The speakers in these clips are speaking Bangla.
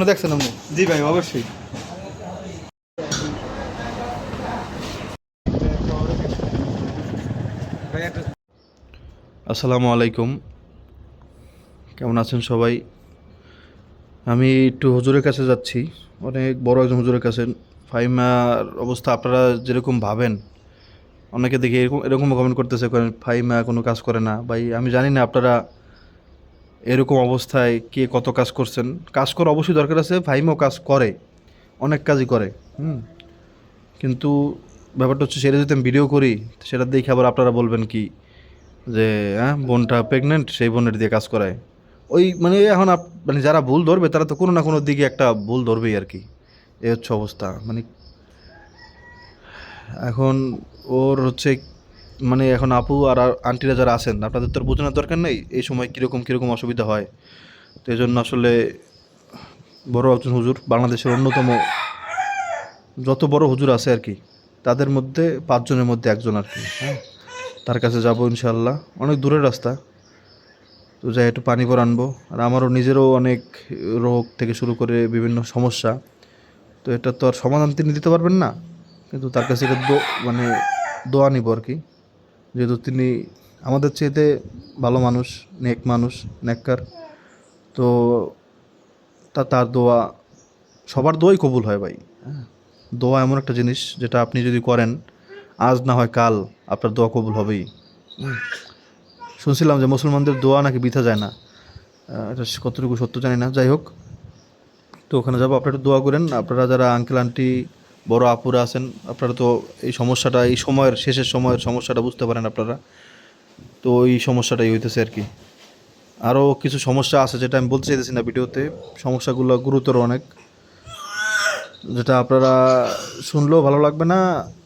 দেখছেন আপনি? জি ভাই, অবশ্যই। আসসালামু আলাইকুম, কেমন আছেন সবাই? আমি একটু হুজুরের কাছে যাচ্ছি, অনেক বড় একজন হুজুরের কাছে। ফাইমার অবস্থা আপনারা যেরকম ভাবেন, অনেকে দেখি এরকম এরকম কমেন্ট করতেছে, করেন ফাইমা কোনো কাজ করে না। ভাই আমি জানি না আপনারা এরকম অবস্থায় কে কত কাজ করছেন। কাজ করা অবশ্যই দরকার আছে, ফাইমাও কাজ করে, অনেক কাজই করে। কিন্তু ব্যাপারটা হচ্ছে, সেটা যদি আমি ভিডিও করি, সেটা দেখে আবার আপনারা বলবেন কি যে হ্যাঁ বোনটা প্রেগনেন্ট, সেই বোনের দিয়ে কাজ করায়। ওই মানে এখন মানে যারা ভুল ধরবে তারা তো কোনো না কোনো দিকে একটা ভুল ধরবেই আর কি। এই হচ্ছে অবস্থা। মানে এখন ওর হচ্ছে, মানে এখন আপু আর আন্টিরা যারা আছেন, আপনাদের তো আর বোঝানোর দরকার নেই এই সময় কীরকম কীরকম অসুবিধা হয়। তো এই জন্য আসলে বড় একজন হুজুর, বাংলাদেশের অন্যতম যত বড় হুজুর আছে আর কি, তাদের মধ্যে 5 জনের মধ্যে একজন আর কি। হ্যাঁ, তার কাছে যাবো ইনশাল্লাহ। অনেক দূরের রাস্তা, তো যাই একটু পানি পর আনবো। আর আমারও নিজেরও অনেক রোগ থেকে শুরু করে বিভিন্ন সমস্যা, তো এটা তো আর সমাধান তিনি দিতে পারবেন না, কিন্তু তার কাছে এটা মানে দোয়া নিব আর কি। যেহেতু তিনি আমাদের চেয়েতে ভালো মানুষ, নেক মানুষ, নেককার। তো তার দোয়া, সবার দোয়াই কবুল হয় ভাই। হ্যাঁ, দোয়া এমন একটা জিনিস যেটা আপনি যদি করেন, আজ না হয় কাল আপনার দোয়া কবুল হবেই। শুনছিলাম যে মুসলমানদের দোয়া নাকি বৃথা যায় না, এটা কতটুকু সত্য জানি না। যাই হোক, তো ওখানে যাবো, আপনারা একটু দোয়া করেন। আপনারা যারা আঙ্কেল আন্টি বড় আপুরা আছেন, আপনারা তো এই সমস্যাটা, এই সময়ের শেষের সময়ের সমস্যাটা বুঝতে পারেন আপনারা। তো এই সমস্যাটাই হইতেছে আর কি। আরও কিছু সমস্যা আছে যেটা আমি বলতে চাইতেছি না ভিডিওতে। সমস্যাগুলো গুরুতর অনেক, যেটা আপনারা শুনলেও ভালো লাগবে না,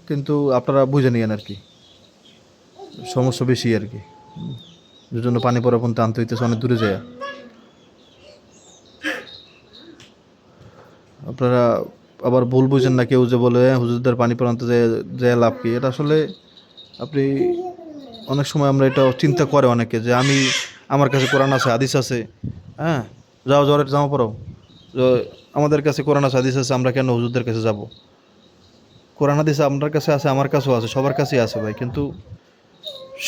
কিন্তু আপনারা বুঝে নিয়েন আর কি। সমস্যা বেশি আর কি, যে জন্য পানি পরা পর্যন্ত আনতে হইতেছে অনেক দূরে যায়। আপনারা আবার ভুল বুঝেন না, কেউ যে বলে হুজুরদের পানি পরা আনতে যায় লাভ কি, এটা আসলে আপনি অনেক সময় আমরা এটা চিন্তা করে অনেকে, যে আমি, আমার কাছে কোরআন আছে, হাদিস আছে। হ্যাঁ, যাও জ্বরের জামা পড়ো, আমাদের কাছে কোরআন আছে, হাদিস আছে, আমরা কেন হুজুরদের কাছে যাব? কোরআন হাদিস আপনার কাছে আছে, আমার কাছেও আছে, সবার কাছেই আছে ভাই। কিন্তু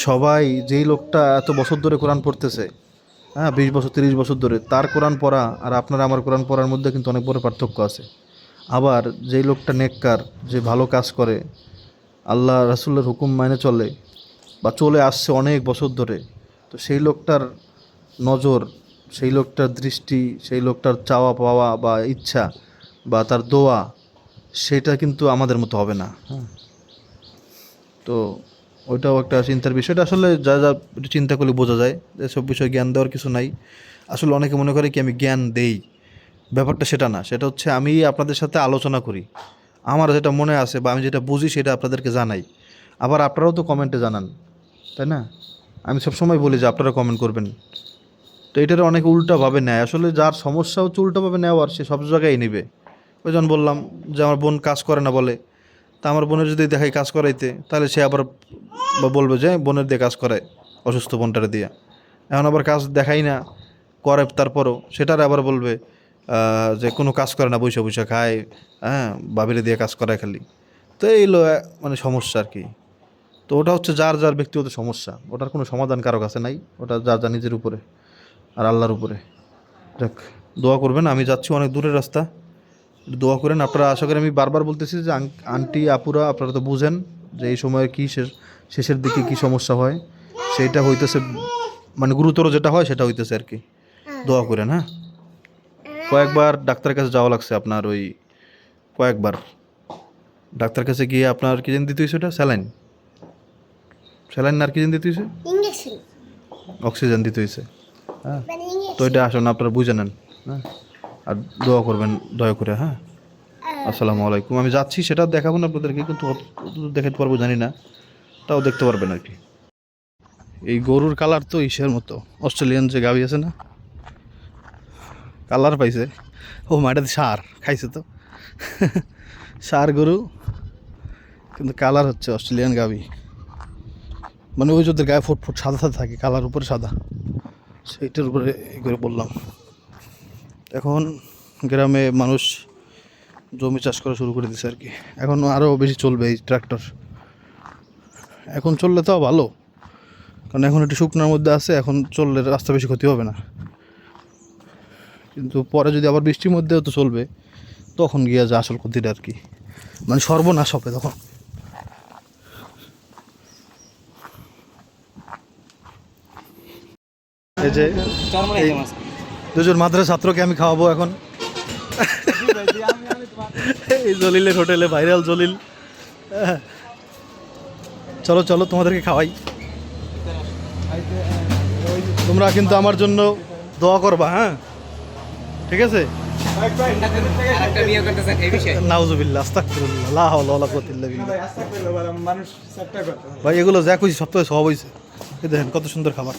সবাই, যেই লোকটা এত বছর ধরে কোরআন পড়তেছে, হ্যাঁ 20 বছর 30 বছর ধরে, তার কোরআন পড়া আর আপনার আমার কোরআন পড়ার মধ্যে কিন্তু অনেক বড় পার্থক্য আছে। আবার যেই লোকটা নেককার, যে ভালো কাজ করে, আল্লাহ রাসূলের হুকুম মেনে চলে বা চলে আসছে অনেক বছর ধরে, তো সেই লোকটার নজর, সেই লোকটার দৃষ্টি, সেই লোকটার চাওয়া পাওয়া বা ইচ্ছা বা তার দোয়া, সেটা কিন্তু আমাদের মতো হবে না। হ্যাঁ, তো ওইটাও একটা চিন্তার বিষয়। এটা আসলে যা যা একটু চিন্তা করলে বোঝা যায় যে সব বিষয়ে জ্ঞান দেওয়ার কিছু নাই। আসলে অনেকে মনে করে কি আমি জ্ঞান দেই, ব্যাপারটা সেটা না। সেটা হচ্ছে আমি আপনাদের সাথে আলোচনা করি, আমার যেটা মনে আছে বা আমি যেটা বুঝি সেটা আপনাদেরকে জানাই। আবার আপনারাও তো কমেন্টে জানান, তাই না? আমি সবসময় বলি যে আপনারা কমেন্ট করবেন। তো এটার অনেক উল্টাভাবে নেয়, আসলে যার সমস্যা হচ্ছে উল্টাভাবে নেওয়ার, সে সব জায়গায় নেবে। ওই জন্য বললাম যে আমার বোন কাজ করে না বলে, তা আমার বোনের যদি দেখাই কাজ করাইতে, তাহলে সে আবার বলবে যে বোনের দিয়ে কাজ করায়, অসুস্থ বোনটারে দিয়ে। এখন আবার কাজ দেখাই না, করে তারপরও সেটার আবার বলবে যে কোনো কাজ করে না, বৈশা বৈশা খায়, হ্যাঁ বাবিরে দিয়ে কাজ করায় খালি। তো এই হলো মানে সমস্যা আর কি। তো ওটা হচ্ছে যার যার ব্যক্তিগত সমস্যা, ওটার কোনো সমাধান কারো কাছে নাই, ওটা যার যা নিজের উপরে আর আল্লাহর উপরে। যাক, দোয়া করবেন। আমি যাচ্ছি অনেক দূরের রাস্তা, একটু দোয়া করেন আপনারা। আশা করি, আমি বারবার বলতেছি যে আন্টি আপুরা আপনারা তো বুঝেন যে এই সময় কি শেষের দিকে কি সমস্যা হয়, সেইটা হইতেছে, মানে গুরুতর যেটা হয় সেটা হইতেছে আর কি। দোয়া করেন, হ্যাঁ। কয়েকবার ডাক্তারের কাছে যাওয়া লাগছে আপনার, ওই কয়েকবার ডাক্তার কাছে গিয়ে আপনার কি যেন দিতে হয়েছে, ওটা স্যালাইন, স্যালাইন আর কি যেন দিতে হয়েছে, অক্সিজেন দিতে হয়েছে। হ্যাঁ, তো এটা আসলে আপনারা বুঝে নেন। হ্যাঁ, আর দোয়া করবেন দয়া করে। হ্যাঁ, আসসালামু আলাইকুম। আমি যাচ্ছি, সেটা দেখাবো না আপনাদেরকে, কিন্তু দেখাতে পারবো জানি না, তাও দেখতে পারবেন আর কি। এই গরুর কালার তো ইসের মতো, অস্ট্রেলিয়ান যে গাভি আছে না, কালার পাইছে। ও মাটাতে সার খাইছে তো সার গরু, কিন্তু কালার হচ্ছে অস্ট্রেলিয়ান গাভি। মানে ওই যাদের গায়ে ফুট ফুট সাদা সাদা থাকে, কালার উপরে সাদা, সেইটার উপরে এই করে বললাম। এখন গ্রামে মানুষ জমি চাষ করা শুরু করে দিছে আর কি। এখন আরও বেশি চলবে এই ট্রাক্টর। এখন চললে তাও ভালো, কারণ এখন একটু শুকনার মধ্যে আছে, এখন চললে রাস্তা বেশি ক্ষতি হবে না। কিন্তু পরে যদি আবার বৃষ্টির মধ্যেও তো চলবে, তখন গিয়ে যা আসল ক্ষতিটা আর কি, মানে সর্বনাশ হবে তখন। এই যে এই দুজন মাদ্রাসা ছাত্রকে আমি খাওয়াবো এখন। এই জলিলের হোটেলে, ভাইরাল জলিল। চলো চলো তোমাদেরকে খাওয়াই। তোমরা কিন্তু আমার জন্য দোয়া করবা, হ্যাঁ ঠিক আছে? নাউজুবিল্লাহ, আস্তাগফিরুল্লাহ, লা হাওলা ওয়ালা কুওয়াতা ইল্লা বিল্লাহ। ভাই এগুলো যা কইছি সব তো সব হইছে। এই দেখেন কত সুন্দর খাবার।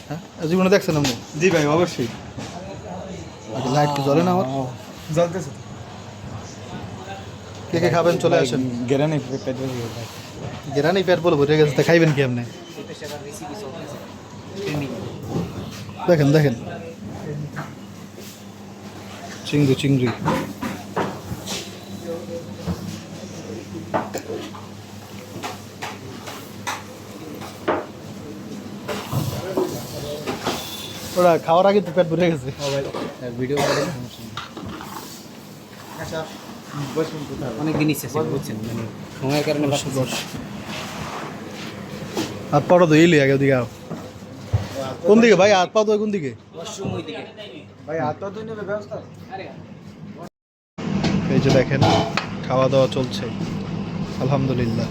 হ্যাঁ জীবনে দেখছেন আপনি? জি ভাই অবশ্যই। লাইট তো জ্বলে না আমার? জ্বলতেছে। কে কে খাবেন চলে আসেন। গেরানি পেট গেরানি পেট বলে ভরে গেছে, তা খাইবেন কি আপনি? দেখেন দেখেন চিংড়ি চিংড়ি। ওরা খাওয়ার আগে তো পেট ভরে গেছে। ভিডিও অনেক দিন ইচ্ছে বুঝছেন, মানে সময়ের কারণে হাত পাটা তো এলি আগে ওদিকে। কোন দিকে ভাই হাত পা তো কোন দিকে? ভাই হাত পা ধুয়ে নেবে ব্যবস্থা। এই যে দেখেন খাওয়া দাওয়া চলছে আলহামদুলিল্লাহ।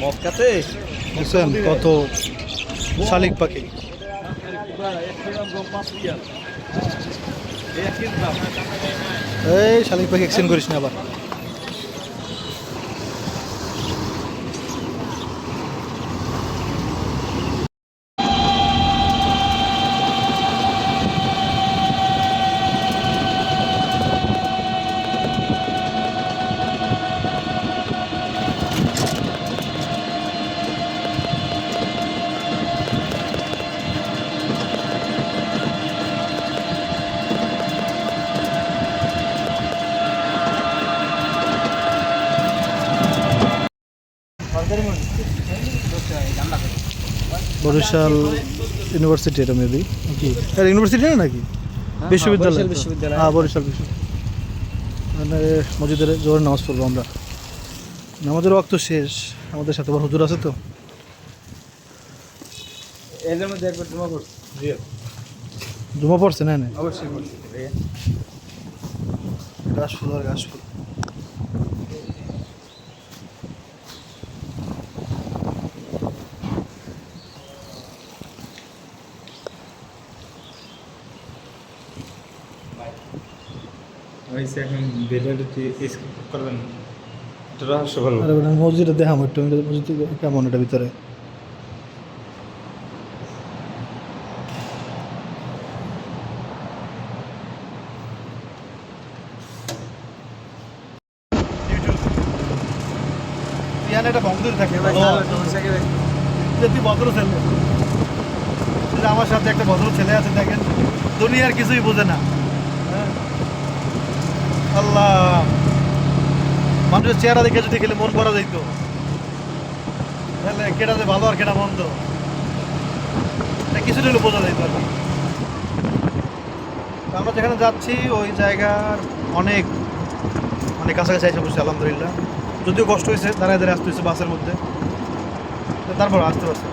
মক্কাতে বুঝছেন কত শালিক পাখি। এই শালিক পাখি এক্সচেঞ্জ করিস না আবার। বরিশাল ইউনিভার্সিটি, এটা মেবি কি এটা ইউনিভার্সিটি না নাকি বিশ্ববিদ্যালয়? হ্যাঁ বরিশাল বিশ্ববিদ্যালয়। মানে মসজিদের জোহর নামাজ পড়বো আমরা, নামাজের ওয়াক্ত শেষ। আমাদের সাথে আবার হুজুর আছে তো। এর মধ্যে একবার জমা করছি। জি জমা পড়ছে না? অবশ্যই করছি। গাছ ফুল আর গাছ ফুল। হয়েছে এখন ভিডিওটি করবেন, এটা রহস্য বলবো। আরে মসজিদে দেখাম একটু, মসজিদ কেমন এটা ভিতরে। এটা বন্ধুর থাকে তুই ভদ্র ছেলে, আমার সাথে একটা ভদ্র ছেলে আছে দেখেন, দুনিয়ার কিছুই বোঝে না। আল্লাহ, মানুষের চেহারা দেখে যদি খেলে মন ভরা যাইতো, তাহলে কেটা যে ভালো আর কেটা মন্দ কিছুটা হলে বোঝা যাইতো আর কি। আমরা যেখানে যাচ্ছি ওই জায়গার অনেক মানে কাছাকাছি এসে বসছি আলহামদুলিল্লাহ। যদিও কষ্ট হয়েছে, দাঁড়ায় দাঁড়িয়ে আসতে হয়েছে বাসের মধ্যে, তারপর আসতে পারছে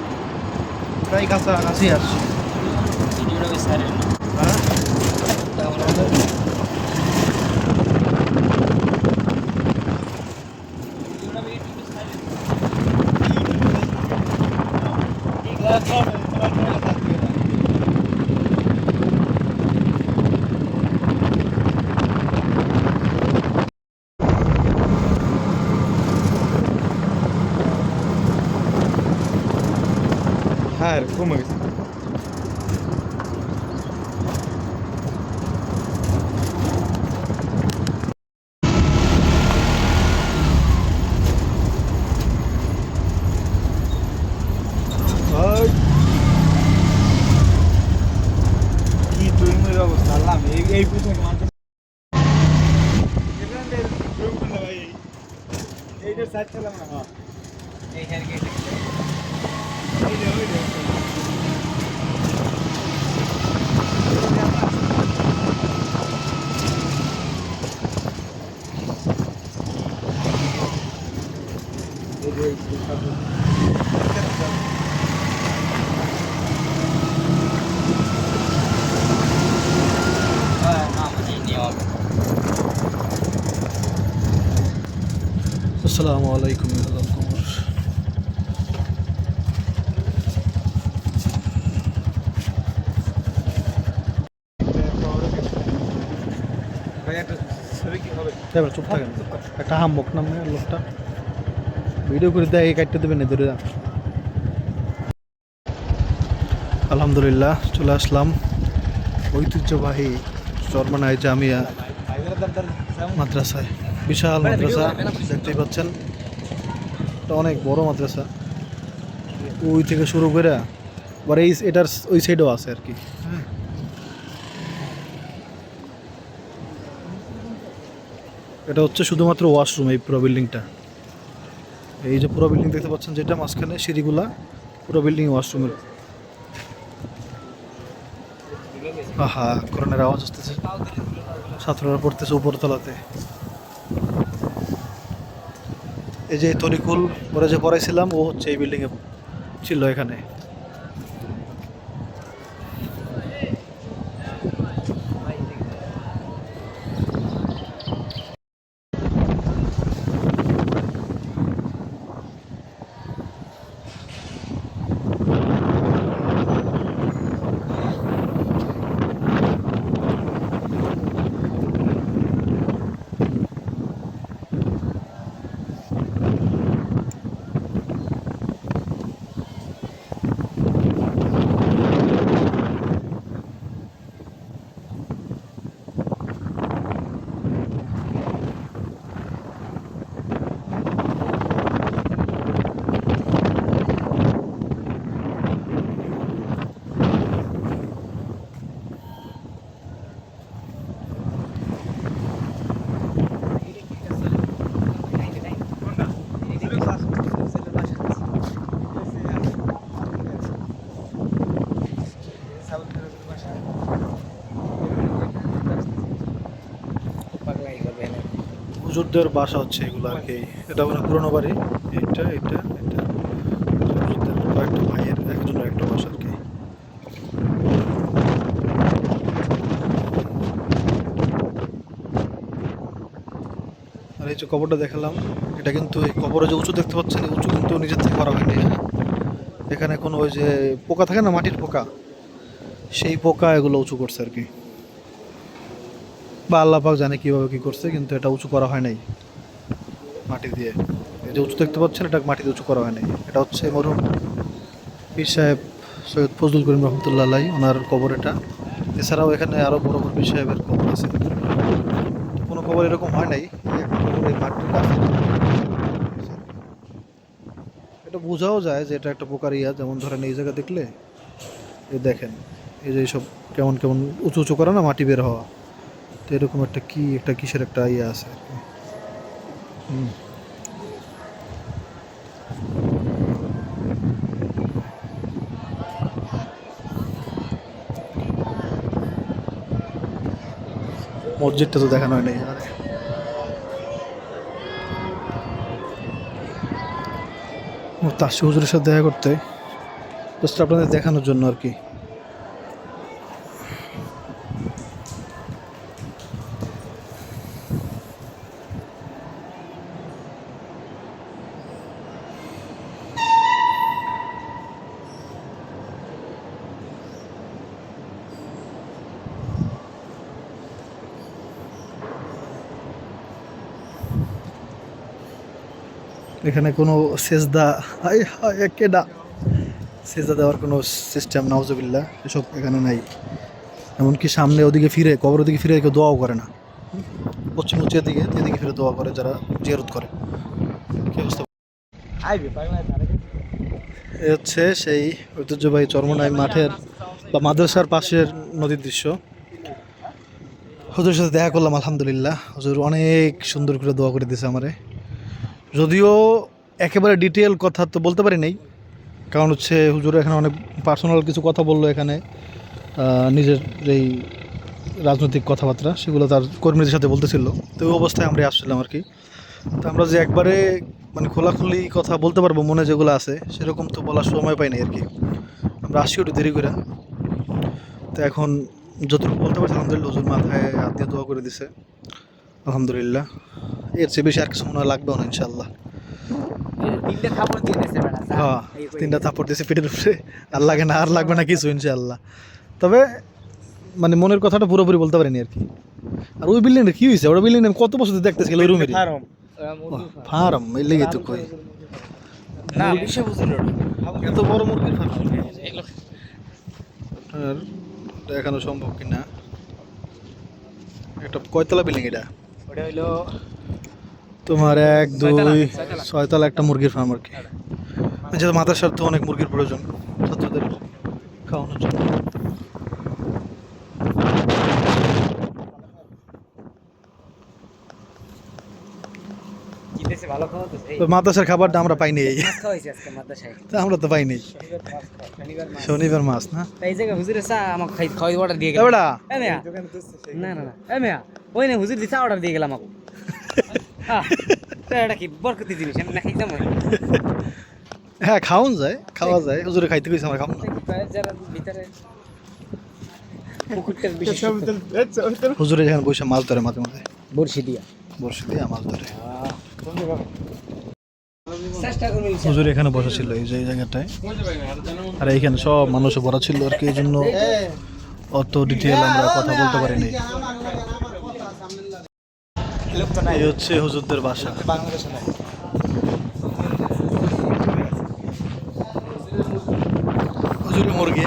প্রায় কাছাকাছি আসছি। হ্যাঁ টায়ার কমে গেছে কি দুর্মের অবস্থা আল্লাহ এই পোশাক মানতে এইটা সাইড চালাম না এই হেয়ার গেট আসসালামু আলাইকুম আল্লাহ কুমার। ভাই একটা ছবি কি হবে এবার চুপ থাকেন, একটা হাম্বক নামে লোকটা ভিডিও করে দেয়, এই কাটতে দেবেন ধরে। আলহামদুলিল্লাহ চলে আসলাম ঐতিহ্যবাহী চরমানায় জামিয়া মাদ্রাসায়। বিশাল মাদ্রাসা দেখতেই পাচ্ছেন, এটা অনেক বড় মাদ্রাসা। ওই থেকে শুরু করে আবার এটার ওই সাইডেও আছে আর কি। হ্যাঁ, এটা হচ্ছে শুধুমাত্র ওয়াশরুম এই পুরো বিল্ডিংটা। এই যে পুরো বিল্ডিং দেখতে পাচ্ছেন, যেটা মাঝখানে সিঁড়িগুলা, পুরো বিল্ডিং ওয়াশরুমের। আহা, কোরআনের আওয়াজ আসতেছে, ছাত্ররা পড়তেছে উপরতলাতে। এই যে তরিকুল পরে যে পড়াইছিলাম, ও হচ্ছে এই বিল্ডিংয়ে ছিল এখানে। হুজুরদের বাসা হচ্ছে এগুলো আর কি। এটা মানে পুরোনো বাড়ি, এটা এটা এটা হুজুরদের কয়েকটা ভাইয়ের একজনের একটা বাসা আর কি। আর এই যে কবরটা দেখালাম, এটা কিন্তু এই কবরে যে উঁচু দেখতে পাচ্ছেন, এই উঁচু কিন্তু নিজের থেকে করা হয়নি। হ্যাঁ, এখানে কোনো ওই যে পোকা থাকে না, মাটির পোকা, সেই পোকা এগুলো উঁচু করছে আর কি। বা আল্লাহ পাক জানে কীভাবে কী করছে, কিন্তু এটা উঁচু করা হয় নাই মাটি দিয়ে। এই যে উঁচু দেখতে পাচ্ছেন, এটা মাটিতে উঁচু করা হয় নাই। এটা হচ্ছে মরহুম পীর সাহেব সৈয়দ ফজলুল করিম রহমতুল্লাহ আলাই, ওনার কবর এটা। এছাড়াও এখানে আরও বড় বড় পীর সাহেবের কবর আছে। কোনো কবর এরকম হয় নাই, এই একটা কবর এই মাটির কাছে। এটা বোঝাও যায় যে এটা একটা পোকার ইয়া। যেমন ধরেন এই জায়গা দেখলে, এই দেখেন, এই যে এইসব কেমন কেমন উঁচু উঁচু করে না, মাটি বের হওয়া। তো এরকম একটা কি একটা কিসের একটা ইয়ে আছে আর কি। মসজিদটা তো দেখানো হয় নাই। তাসি হুজুরের সাথে দেখা করতে, জাস্ট আপনাদের দেখানোর জন্য আর কি। এখানে কোনো সেজদা, হায় হায় কেডা, সেজদা দেওয়ার কোনো সিস্টেম নাউজুবিল্লাহ এসব এখানে নাই। এমনকি সামনে ওদিকে ফিরে কবর ওদিকে ফিরে কেউ দোয়াও করে না। পশ্চিম উচ্চের দিকে এদিকে ফিরে দোয়া করে যারা জিয়ারত করে। কি অবস্থা? এ হচ্ছে সেই ঐতিহ্যবাহী চরমনাই মাঠের বা মাদ্রাসার পাশের নদীর দৃশ্য। হুজুরের সাথে দেখা করলাম, আলহামদুলিল্লাহ হুজুর অনেক সুন্দর করে দোয়া করে দিয়েছে আমারে। যদিও একেবারে ডিটেল কথা তো বলতে পারি নাই, কারণ হচ্ছে হুজুর এখানে অনেক পার্সোনাল কিছু কথা বললো এখানে, নিজের যেই রাজনৈতিক কথাবার্তা সেগুলো তার কর্মীদের সাথে বলতেছিল। তো ওই অবস্থায় আমরা আসছিলাম আর কি। তো আমরা যে একবারে মানে খোলাখুলি কথা বলতে পারবো মনে যেগুলো আছে সেরকম তো বলার সময় পাইনি আর কি। আমরা আসি একটু দেরি করে। তো এখন যতটুকু বলতে পারছি আলহামদুলিল্লাহ, হুজুর মাথায় হাত দিয়ে দোয়া করে দিছে, আলহামদুলিল্লাহ। এর চেয়ে বেশি আর কিছু মনে হয় লাগবেও না ইনশাল্লাহ। হ্যাঁ, 3টা থাপ্পড় দিয়েছে পিঠের উপরে, আর লাগে না, আর লাগবে না কিছু ইনশাল্লাহ। তবে মানে মনের কথাটা পুরোপুরি বলতে পারিনি আর কি। আর ওই বিল্ডিংটা কি হয়েছে? ওটা বিল্ডিং আমি কত বছর দেখতেছি ওই রুমের ফার্ম, এই লেগে তো কই না বিষয় বুঝলো এত বড় মুরগির ফার্ম আর দেখানো সম্ভব কিনা। একটা কয়তলা বিল্ডিং এটা? ওটা হইলো তোমার 1 2 6 তলা একটা মুরগির ফার্ম আর কি। যেহেতু মাদ্রাসার তো অনেক মুরগির প্রয়োজন ছাত্রদের খাওয়ানোর জন্য। জিতেছে ভালো খাওয়া তো এই তো মাদ্রাসার খাবারটা আমরা পাইনি, মাছ খাওয়াইছে আজকে মাদ্রাসায় তা আমরা তো পাইনি। শনিবার মাছ না, তাই এই জায়গা হুজুরের চা আমাকে খাওয়াই অর্ডার দিয়ে গেল এবারে এ মেয়া না না না এ মেয়া ওই না হুজুর দিছে অর্ডার দিয়ে গেলাম আমাকে এটা কি বরকতি জিনিস আমি না খাইতাম হ্যাঁ খাওয়া যায় হুজুরে খাইতে কইছে আমরা খাবো না। যারা ভিতরে পুকুরটার বিশেষ হুজুরে যেখানে বসে মাছ ধরে মাঝে মাঝে বড়শি দিয়া বর্ষি দিয়ে মাছ ধরে। চেষ্টা করবো হুজুর এখানে বসা ছিল এই যে এই জায়গাটায়, আর এইখানে সব মানুষ ভরা ছিল আর কি, এই জন্য অত ডিটেল আমরা কথা বলতে পারিনি। এই হচ্ছে হুজুরদের বাসা। বাংলাদেশে নাই হুজুরের মুরগি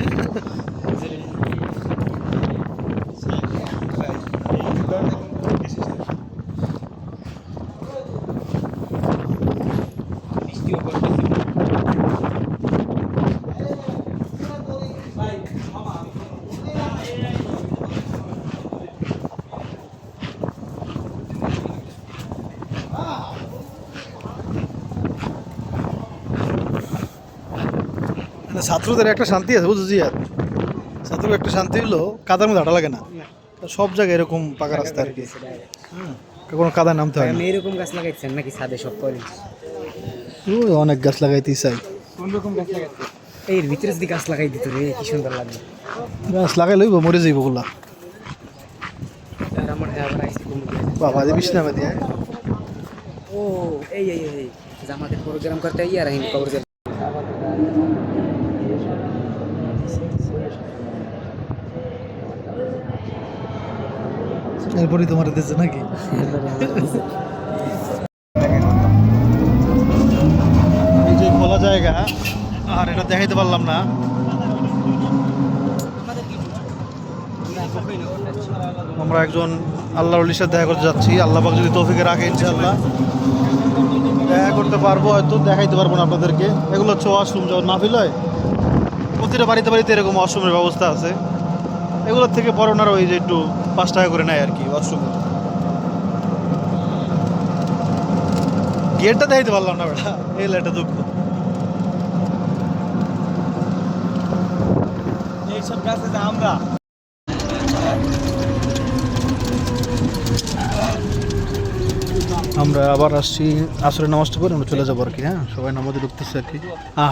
ছাত্রদের একটা শান্তি আছে বুঝছি, আর ছাত্রদের একটা শান্তি হলো কাদার মধ্যে হাঁটা লাগে না। সব জায়গায় এরকম পাকা রাস্তা আর কি, কোনো কাদায় নামতে হয় না। আমি এরকম গাছ লাগাইছেন নাকি ছাদে সব করে ওই অনেক গাছ লাগাইতে চাই। কোন রকম গাছ লাগাইছে এর ভিতরে যদি গাছ লাগাই দিত রে কি সুন্দর লাগবে। গাছ লাগাই লইব, মরে যাইব ওগুলা। আর আমার হ্যাঁ আবার আইসি কমে বাবা দিবিস না দিয়ে ও এই এই এই জামাতের প্রোগ্রাম করতে ইয়া রাহিম কবর করে এরপরই তোমার দিচ্ছে নাকি? এই যে খোলা জায়গা, আর এটা দেখাইতে পারলাম না। আমরা একজন আল্লাহর ওলির সাথে দেখা করতে যাচ্ছি, আল্লাহ পাক যদি তৌফিকে রাখে ইনশাআল্লাহ দেখা করতে পারবো, হয়তো দেখাইতে পারবো না আপনাদেরকে। এগুলো হচ্ছে ওয়াশরুম, যখন মাহফিল হয় প্রতিটা বাড়িতে বাড়িতে এরকম ওয়াশরুমের ব্যবস্থা আছে। এগুলোর থেকে বড় ওনারা ওই যে একটু 5 টাকা করে নেয় আর কি ওয়াশরুমে। গেটটা দেখাইতে পারলাম না বেটা, এই একটা দুঃখ। এইসব গাছে যে আমরা আমরা আবার আসছি আসরের নামাজটা পরে আমরা চলে যাবো আর কি। হ্যাঁ, সবাই নামাজে ঢুকতেছে আর কি।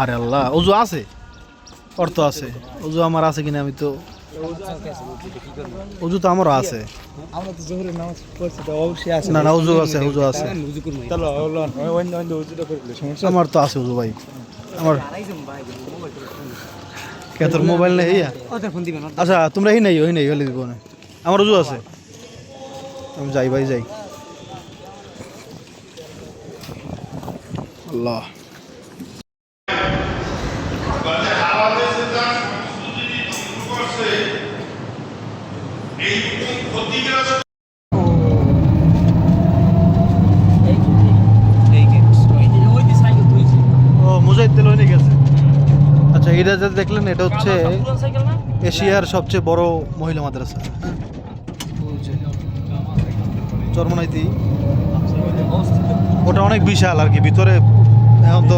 আরে আল্লাহ, অজু আছে, অর্থ আছে, অজু আমার আছে কিনা আমি তো, অজু তো আমারও আছে। আমরা তো জোহরের নামাজ পড়ছি তো অবশ্যই আছে। না না, অজু আছে, অজু আছে, উজু করব চলো অন্য অন্য উজুটা করলে সমস্যা আমার তো আছে অজু ভাই। আমার কে তোর মোবাইল নেই? ওদের ফোন দিবেন আচ্ছা তোমরা এই নেই, ওই নেই, হলে দিব না। আমার অজু আছে, আমি যাই ভাই যাই। আল্লাহ এটা যে দেখলেন এটা হচ্ছে এশিয়ার সবচেয়ে বড় মহিলা মাদ্রাসা চরমনাইতি। ওটা অনেক বিশাল আর কি, ভিতরে এখন তো